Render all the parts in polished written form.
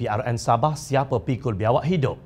PRN Sabah siapa pikul biawak hidup?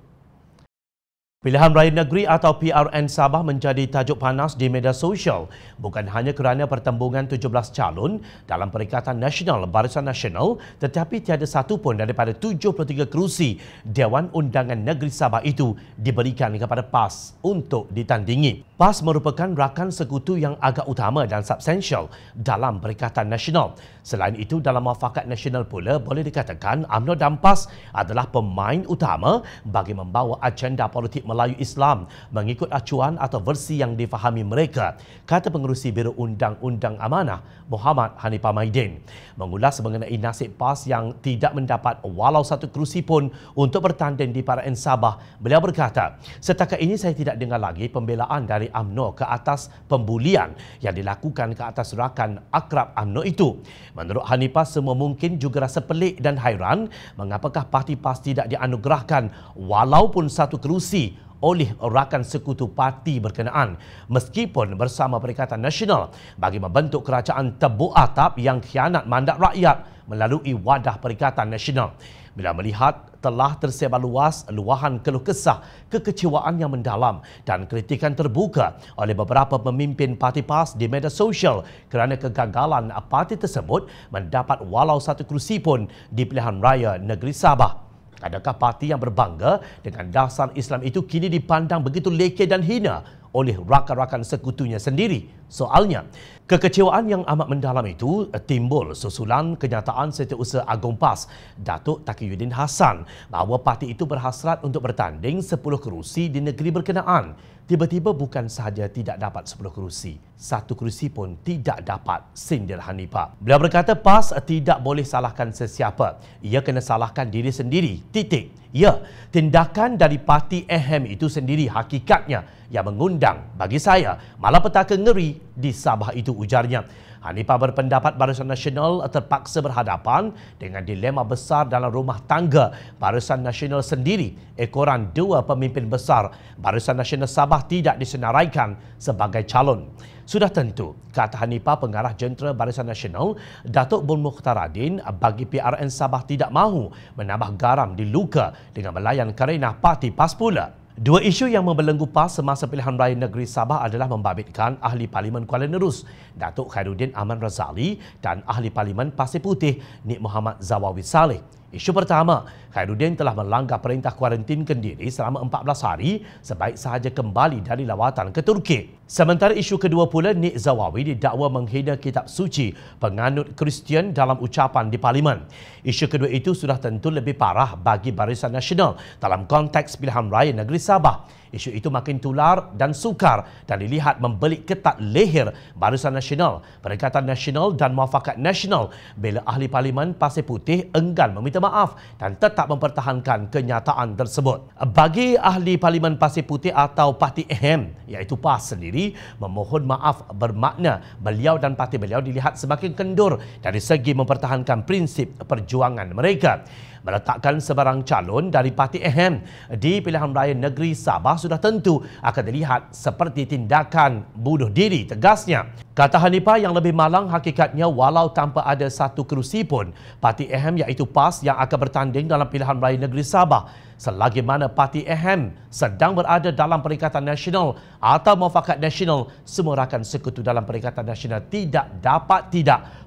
Pilihan Raya Negeri atau PRN Sabah menjadi tajuk panas di media sosial bukan hanya kerana pertembungan 17 calon dalam Perikatan Nasional Barisan Nasional, tetapi tiada satu pun daripada 73 kerusi Dewan Undangan Negeri Sabah itu diberikan kepada PAS untuk ditandingi. PAS merupakan rakan sekutu yang agak utama dan substansial dalam Perikatan Nasional. Selain itu, dalam Muafakat Nasional pula boleh dikatakan UMNO dan PAS adalah pemain utama bagi membawa agenda politik Melayu Islam mengikut acuan atau versi yang difahami mereka, kata Pengerusi Biro Undang-Undang Amanah Muhammad Hanifah Maidin. Mengulas mengenai nasib PAS yang tidak mendapat walau satu kerusi pun untuk bertanding di PRN Sabah, beliau berkata, setakat ini saya tidak dengar lagi pembelaan dari UMNO ke atas pembulian yang dilakukan ke atas rakan akrab UMNO itu. Menurut Hanifah, semua mungkin juga rasa pelik dan hairan mengapakah parti PAS tidak dianugerahkan walaupun satu kerusi oleh rakan sekutu parti berkenaan meskipun bersama Perikatan Nasional bagi membentuk kerajaan tebuk atap yang khianat mandat rakyat melalui wadah Perikatan Nasional. Bila melihat telah tersebar luas luahan keluh kesah, kekecewaan yang mendalam dan kritikan terbuka oleh beberapa pemimpin parti PAS di media sosial kerana kegagalan parti tersebut mendapat walau satu kerusi pun di pilihan raya negeri Sabah. Adakah parti yang berbangga dengan dasar Islam itu kini dipandang begitu lekeh dan hina oleh rakan-rakan sekutunya sendiri? Soalnya, kekecewaan yang amat mendalam itu timbul susulan kenyataan Setiausaha Agung PAS, Datuk Taqiyuddin Hassan, bahawa parti itu berhasrat untuk bertanding 10 kerusi di negeri berkenaan. Tiba-tiba bukan sahaja tidak dapat 10 kerusi, satu kerusi pun tidak dapat, sindir Hanifah. Beliau berkata PAS tidak boleh salahkan sesiapa. Ia kena salahkan diri sendiri. Titik. Ya, tindakan dari parti AHM itu sendiri hakikatnya yang mengundang bagi saya malapetaka ngeri di Sabah itu, ujarnya. Hanifah berpendapat Barisan Nasional terpaksa berhadapan dengan dilema besar dalam rumah tangga Barisan Nasional sendiri. Ekoran dua pemimpin besar Barisan Nasional Sabah tidak disenaraikan sebagai calon. Sudah tentu, kata Hanifah, pengarah jentera Barisan Nasional Datuk Bun Mukhtaradin, bagi PRN Sabah tidak mahu menambah garam di luka dengan melayan karenah parti PAS pula. Dua isu yang membelenggu PAS semasa pilihan raya negeri Sabah adalah membabitkan Ahli Parlimen Kuala Nerus, Datuk Khairuddin Aman Razali, dan Ahli Parlimen Pasir Putih, Nik Muhammad Zawawi Saleh. Isu pertama, Khairuddin telah melanggar perintah kuarantin kendiri selama 14 hari sebaik sahaja kembali dari lawatan ke Turki. Sementara isu kedua pula, Nik Zawawi didakwa menghina kitab suci penganut Kristian dalam ucapan di Parlimen. Isu kedua itu sudah tentu lebih parah bagi Barisan Nasional dalam konteks pilihan raya negeri Sabah. Isu itu makin tular dan sukar dan dilihat membelit ketat leher Barisan Nasional, Perikatan Nasional dan Muafakat Nasional bila Ahli Parlimen Pasir Putih enggan meminta maaf dan tetap mempertahankan kenyataan tersebut. Bagi Ahli Parlimen Pasir Putih atau Parti AHM, iaitu PAS sendiri, memohon maaf bermakna beliau dan parti beliau dilihat semakin kendur dari segi mempertahankan prinsip perjuangan mereka. Meletakkan sebarang calon dari Parti AHM di pilihan raya negeri Sabah sudah tentu akan dilihat seperti tindakan bunuh diri, tegasnya. Kata Hanifah, yang lebih malang hakikatnya walau tanpa ada satu kerusi pun, Parti AHM iaitu PAS yang akan bertanding dalam pilihan raya negeri Sabah, selagi mana Parti AHM sedang berada dalam Perikatan Nasional atau Muafakat Nasional, semua rakan sekutu dalam Perikatan Nasional tidak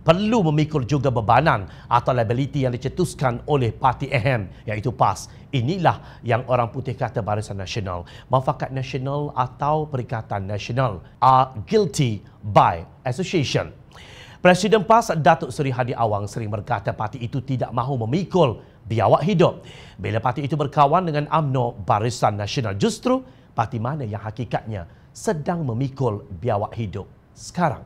perlu memikul juga bebanan atau liability yang dicetuskan oleh Parti AHM iaitu PAS. Inilah yang orang putih kata Barisan Nasional, Muafakat Nasional atau Perikatan Nasional are guilty by association. Presiden PAS Datuk Seri Hadi Awang sering berkata parti itu tidak mahu memikul biawak hidup. Bila parti itu berkawan dengan UMNO Barisan Nasional, justru parti mana yang hakikatnya sedang memikul biawak hidup sekarang?